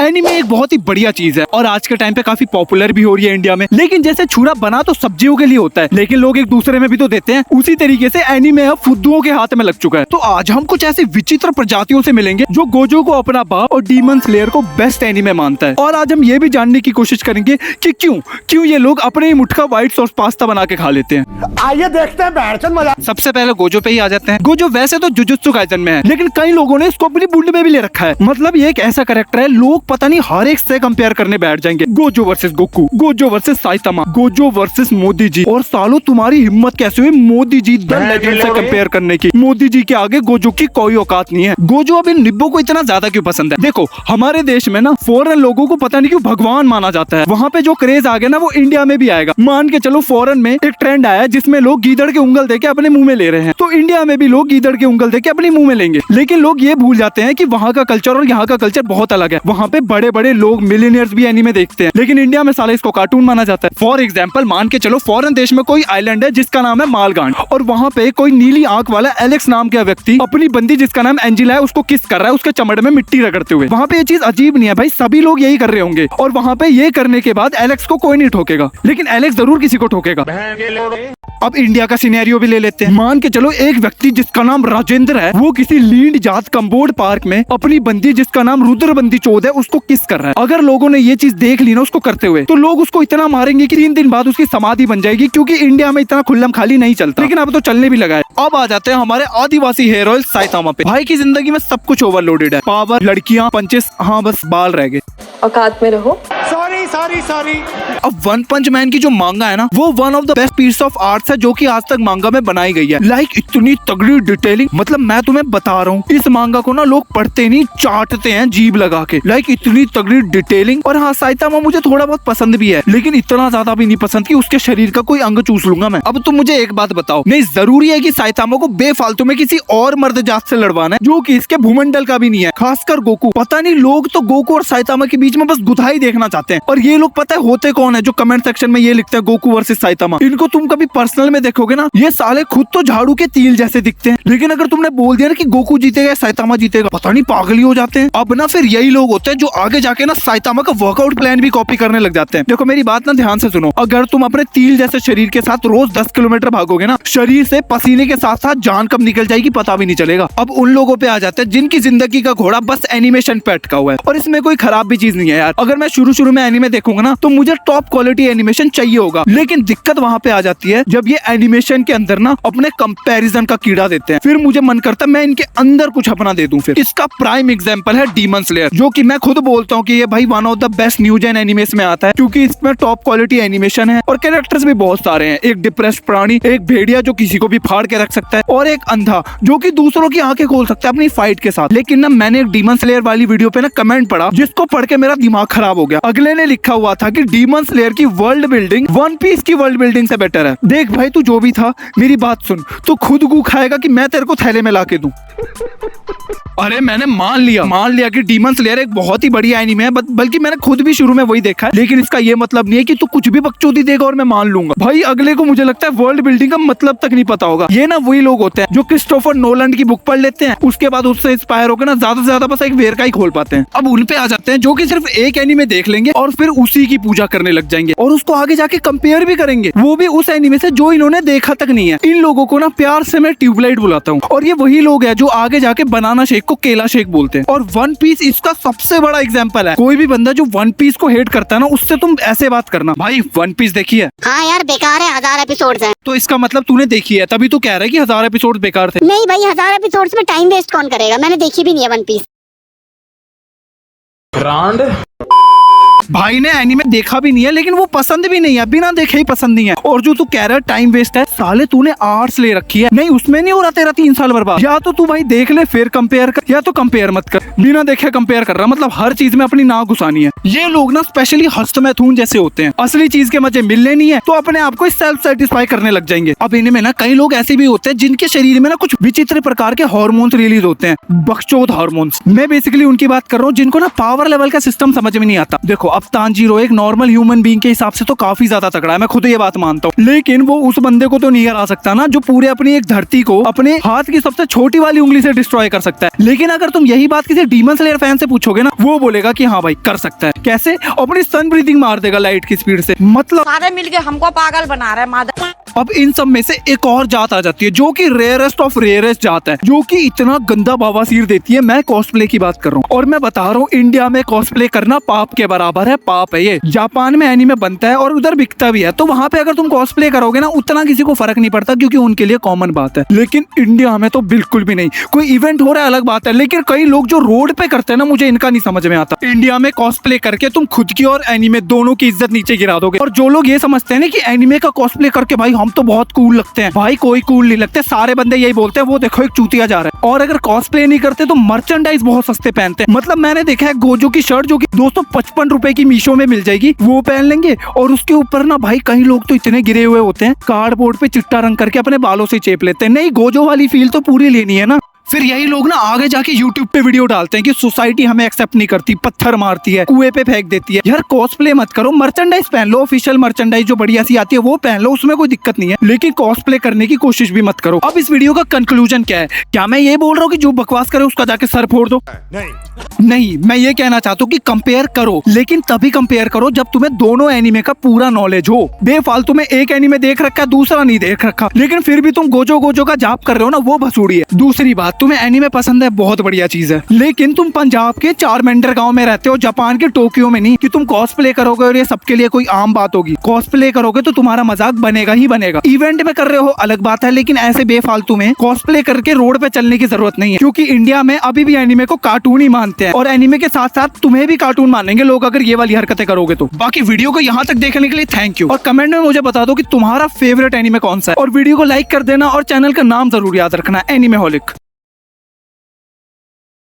Anime एक बहुत ही बढ़िया चीज है और आज के टाइम पे काफी पॉपुलर भी हो रही है इंडिया में। लेकिन जैसे छुरा बना तो सब्जियों के लिए होता है, लेकिन लोग एक दूसरे में भी तो देते हैं, उसी तरीके से एनीमे अब फुद्दुओं के हाथ में लग चुका है। तो आज हम कुछ ऐसी विचित्र प्रजातियों से मिलेंगे जो गोजो को अपना बाप और डीमन स्लेयर को बेस्ट एनीमे मानता है। और आज हम ये भी जानने की कोशिश करेंगे कि क्यों ये लोग अपने ही मुट्ठा व्हाइट सॉस पास्ता बना के खा लेते हैं। आइए देखते हैं मजा। सबसे पहले गोजो पे ही आ जाते हैं। गोजो वैसे तो जुजुत्सु काइसेन में है, लेकिन कई लोगों ने इसको अपनी बुंड में भी ले रखा है। मतलब ये एक ऐसा कैरेक्टर है, लोग पता नहीं हर एक से कंपेयर करने बैठ जाएंगे। Gojo versus Goku, Gojo versus Saitama, Gojo versus Modi ji. और सालों तुम्हारी हिम्मत कैसे हुई मोदी जी द लेजेंड से कंपेयर करने की? मोदी जी के आगे गोजो की कोई औकात नहीं है। गोजो अब इन निब्बों को इतना ज्यादा क्यों पसंद है? देखो हमारे देश में ना फॉरेन लोगों को पता नहीं क्यों भगवान माना जाता है। वहाँ पे जो क्रेज आ गया ना वो इंडिया में भी आएगा। मान के चलो फॉरेन में एक ट्रेंड आया जिसमें लोग गीदड़ के उंगल देके अपने मुंह में ले रहे हैं, तो इंडिया में भी लोग गीदड़ के उंगल देके अपने मुंह में लेंगे। लेकिन लोग ये भूल जाते हैं कि वहाँ का कल्चर और यहाँ का कल्चर बहुत अलग है। वहाँ पे बड़े बड़े लोग मिलियनियर्स भी एनीमे देखते हैं, लेकिन इंडिया में साले इसको कार्टून माना जाता है। फॉर एग्जाम्पल मान के चलो फॉरेन देश में कोई आइलैंड है जिसका नाम है मालगांड, और वहाँ पे कोई नीली आंख वाला एलेक्स नाम का व्यक्ति अपनी बंदी जिसका नाम एंजिला है उसको किस कर रहा है उसके चमड़े में मिट्टी रगड़ते हुए। वहाँ पे ये चीज अजीब नहीं है भाई, सभी लोग यही कर रहे होंगे। और वहाँ पे ये करने के बाद एलेक्स को कोई नहीं ठोकेगा, लेकिन एलेक्स जरूर किसी को ठोकेगा। अब इंडिया का सिनेरियो भी ले लेते हैं। मान के चलो एक व्यक्ति जिसका नाम राजेंद्र है वो किसी लीड जात कंबोड पार्क में अपनी बंदी जिसका नाम रुद्रबंदी चौध है उसको किस कर रहा है। अगर लोगों ने ये चीज देख ली ना उसको करते हुए, तो लोग उसको इतना मारेंगे कि 3 दिन बाद उसकी समाधि बन जाएगी, क्योंकि इंडिया में इतना खुल्लम खाली नहीं चलता। लेकिन अब तो चलने भी लगा है। अब आ जाते हैं हमारे आदिवासी हेयर ऑयल साइतामा पे। भाई की जिंदगी में सब कुछ ओवरलोडेड है, पावर, लड़कियां, पंचेस, हाँ बस बाल रह गए। औकात में रहो। सॉरी। अब वन पंच मैन की जो मांगा है ना वो one of the best piece of arts है जो कि आज तक मांगा में बनाई गई है। लाइक इतनी तगड़ी डिटेलिंग, मतलब मैं तुम्हें बता रहा हूँ इस मांगा को ना लोग पढ़ते नहीं चाटते हैं जीभ लगा के। लाइक इतनी तगड़ी डिटेलिंग। और हाँ साइतामा मुझे थोड़ा बहुत पसंद भी है, लेकिन इतना ज्यादा भी नहीं पसंद कि उसके शरीर का कोई अंग चूस लूंगा मैं। अब तुम मुझे एक बात बताओ, नहीं जरूरी है कि साइतामा को बेफालतू में किसी और मर्द जात से लड़वाना है जो कि इसके भूमंडल का भी नहीं है, खासकर गोकू। पता नहीं लोग तो गोकू और साइतामा के बीच में बस गुथाई देखना चाहते हैं। और ये लोग पता है होते कौन है जो कमेंट सेक्शन में ये लिखते हैं गोकू वर्सेस साइतामा। इनको तुम कभी पर्सनल में देखोगे ना ये साले खुद तो झाड़ू के तील जैसे दिखते हैं, लेकिन अगर तुमने बोल दिया ना कि गोकू जीतेगा साइतामा जीतेगा, पता नहीं पागल हो जाते हैं। अब ना फिर यही लोग होते हैं जो आगे जाके ना साइतामा का वर्कआउट प्लान भी कॉपी करने लग जाते हैं। देखो मेरी बात ना ध्यान से सुनो, अगर तुम अपने तील जैसे शरीर के साथ रोज 10 किलोमीटर भागोगे ना, शरीर से पसीने के साथ साथ जान कब निकल जाएगी पता भी नहीं चलेगा। अब उन लोगों पे आ जाते हैं जिनकी जिंदगी का घोड़ा बस एनिमेशन पे अटका हुआ है, और इसमें कोई खराब भी चीज नहीं है यार। अगर मैं शुरू में एनिमे देखूंगा ना तो मुझे टॉप क्वालिटी एनिमेशन चाहिए होगा, लेकिन दिक्कत वहाँ पे आ जाती है जब ये एनिमेशन के अंदर ना अपने कंपैरिजन का कीड़ा देते हैं। फिर मुझे मन करता है मैं इनके अंदर कुछ अपना दे दूं। फिर इसका प्राइम एग्जांपल है डीमन स्लेयर, जो कि मैं खुद बोलता हूँ कि ये भाई one of the best new gen animes में आता है, क्योंकि इसमें टॉप क्वालिटी एनिमेशन है और कैरेक्टर्स भी बहुत सारे हैं। एक डिप्रेस्ड प्राणी, एक भेड़िया जो किसी को भी फाड़ के रख सकता है, और एक अंधा जो कि दूसरों की आंखें खोल सकता है अपनी फाइट के साथ। लेकिन ना मैंने एक डीमन स्लेयर वाली वीडियो पे ना कमेंट पढ़ा जिसको पढ़ के मेरा दिमाग खराब हो गया। अगले ने लिखा हुआ था कि डीमन स्लेयर की वर्ल्ड बिल्डिंग वन पीस की वर्ल्ड बिल्डिंग से बेटर है। देख भाई तू जो भी था मेरी बात सुन, तू खुद गू खाएगा कि मैं तेरे को थैले में लाके दूं? अरे मैंने मान लिया कि डीमन स्लेयर एक बहुत ही बढ़िया एनीमे है, बल्कि मैंने खुद भी शुरू में वही देखा है, लेकिन इसका ये मतलब नहीं है कि तू कुछ भी बकचोदी देगा और मैं मान लूंगा। भाई अगले को मुझे लगता है वर्ल्ड बिल्डिंग का मतलब तक नहीं पता होगा। ये ना वही लोग होते हैं जो क्रिस्टोफर नोलन की बुक पढ़ लेते हैं, उसके बाद उससे इंस्पायर होकर ना ज्यादा से ज्यादा बस एक वेर का ही खोल पाते हैं। अब उन पे आ जाते हैं जो कि सिर्फ एक एनीमे देख लेंगे और फिर उसी की पूजा करने लग जाएंगे और उसको आगे जाके कंपेयर भी करेंगे, वो भी उस एनीमे से जो इन्होंने देखा तक नहीं है। इन लोगों को ना प्यार से मैं ट्यूबलाइट बुलाता हूँ, और ये वही लोग हैं जो आगे जाके बनाना शेक को केला शेक बोलते हैं। और वन पीस इसका सबसे बड़ा एग्जांपल है। कोई भी बंदा जो वन पीस को हेट करता है ना उससे तुम ऐसे बात करना, भाई वन पीस देखी है? हाँ यार बेकार है, 1000 एपिसोड्स हैं। तो इसका मतलब तूने देखी है, तभी तू कह रहा है कि 1000 एपिसोड बेकार थे। नहीं भाई 1000 एपिसोड्स में टाइम वेस्ट कौन करेगा, मैंने देखी भी नहीं है वन पीस। भाई ने एनीमे देखा भी नहीं है, लेकिन वो पसंद भी नहीं है, बिना देखे ही पसंद नहीं है। और जो तू कह रहा है टाइम वेस्ट है, साले तूने आर्ट्स ले रखी है, नहीं उसमें नहीं हो रहा तेरा 3 साल बर्बाद। या तो तू भाई देख ले फिर कंपेयर कर, या तो कंपेयर मत कर। बिना देखे कंपेयर कर रहा, मतलब हर चीज में अपनी नाक घुसानी है। ये लोग ना स्पेशली हस्तमैथुन जैसे होते हैं, असली चीज के मजे मिलने नहीं है तो अपने आप को सेल्फ सेटिस्फाई करने लग जाएंगे। अब इनमें ना कई लोग ऐसे भी होते हैं जिनके शरीर में ना कुछ विचित्र प्रकार के हार्मोन्स रिलीज होते हैं, बकचोद हार्मोन्स। मैं बेसिकली उनकी बात कर रहा हूँ जिनको ना पावर लेवल का सिस्टम समझ में नहीं आता। देखो अब तांजीरो एक नॉर्मल ह्यूमन बीइंग के हिसाब से तो काफी ज्यादा तगड़ा है, मैं खुद ये बात मानता हूँ, लेकिन वो उस बंदे को तो नहीं हरा सकता ना जो पूरे अपनी एक धरती को अपने हाथ की सबसे छोटी वाली उंगली से डिस्ट्रॉय कर सकता है। लेकिन अगर तुम यही बात किसी डीमन स्लेयर फैन से पूछोगे ना, वो बोलेगा कि हाँ भाई कर सकता है। कैसे? अपनी सन ब्रीथिंग मार देगा लाइट की स्पीड से। मतलब सारे मिलके हमको पागल बना रहे हैं मादर। अब इन सब में से एक और जात आ जाती है जो कि रेयरेस्ट ऑफ रेयरेस्ट जात है, जो कि इतना गंदा बवासीर देती है। मैं कॉस्प्ले की बात कर रहा हूँ और मैं बता रहा हूँ इंडिया में कॉस्प्ले करना पाप के बराबर है। पाप है ये। जापान में एनीमे बनता है और उधर बिकता भी है, तो वहां पे अगर तुम कॉस्प्ले करोगे ना उतना किसी को फर्क नहीं पड़ता क्योंकि उनके लिए कॉमन बात है। लेकिन इंडिया में तो बिल्कुल भी नहीं। कोई इवेंट हो रहा है अलग बात है, लेकिन कई लोग जो रोड पे करते हैं ना, मुझे इनका नहीं समझ में आता। इंडिया में कॉस्प्ले करके तुम खुद की और एनीमे दोनों की इज्जत नीचे गिरा दोगे। और जो लोग ये समझते हैं ना कि एनीमे का कॉस्प्ले करके भाई हम तो बहुत कूल लगते हैं, भाई कोई कूल नहीं लगते। सारे बंदे यही बोलते हैं वो देखो एक चूतिया जा रहा है। और अगर कॉस्प्ले नहीं करते तो मर्चेंडाइज बहुत सस्ते पहनते हैं। मतलब मैंने देखा है गोजो की शर्ट जो कि 255 रुपए की मीशो में मिल जाएगी, वो पहन लेंगे और उसके ऊपर ना भाई कई लोग तो इतने गिरे हुए होते हैं, कार्डबोर्ड पे चिट्टा रंग करके अपने बालों से चेप लेते हैं। नहीं, गोजो वाली फील तो पूरी लेनी है ना। फिर यही लोग ना आगे जाके YouTube पे वीडियो डालते हैं कि सोसाइटी हमें एक्सेप्ट नहीं करती, पत्थर मारती है, कुएं पे फेंक देती है। यार कॉस्प्ले मत करो, मर्चेंडाइज पहन लो, ऑफिशियल मर्चेंडाइज जो बढ़िया सी आती है वो पहन लो, उसमें कोई दिक्कत नहीं है। लेकिन कॉस्प्ले करने की कोशिश भी मत करो। अब इस वीडियो का कंक्लूजन क्या है? क्या मैं ये बोल रहा हूँ कि जो बकवास करे उसका जाके सर फोड़ दो? नहीं, मैं ये कहना चाहता हूँ कि कंपेयर करो, लेकिन तभी कंपेयर करो जब तुम्हें दोनों एनीमे का पूरा नॉलेज हो। बेफालतू में एक एनीमे देख रखा, दूसरा नहीं देख रखा, लेकिन फिर भी तुम गोजो गोजो का जाप कर रहे हो ना, वो भसूड़ी है। दूसरी बात, तुम्हें एनीमे पसंद है, बहुत बढ़िया चीज है, लेकिन तुम पंजाब के चारमेंडर गांव में रहते हो, जापान के टोक्यो में नहीं कि तुम कॉस्प्ले करोगे और ये सबके लिए कोई आम बात होगी। कॉस्प्ले करोगे तो तुम्हारा मजाक बनेगा ही बनेगा। इवेंट में कर रहे हो अलग बात है, लेकिन ऐसे बेफालतू में कॉस्प्ले करके रोड पे चलने की जरूरत नहीं है, क्योंकि इंडिया में अभी भी एनीमे को कार्टून ही मानते हैं और एनीमे के साथ साथ तुम्हें भी कार्टून मानेंगे लोग अगर ये वाली हरकतें करोगे तो। बाकी वीडियो को यहाँ तक देखने के लिए थैंक यू, और कमेंट में मुझे बता दो कि तुम्हारा फेवरेट एनीमे कौन सा है, और वीडियो को लाइक कर देना और चैनल का नाम जरूर याद रखना, एनीमेहोलिक।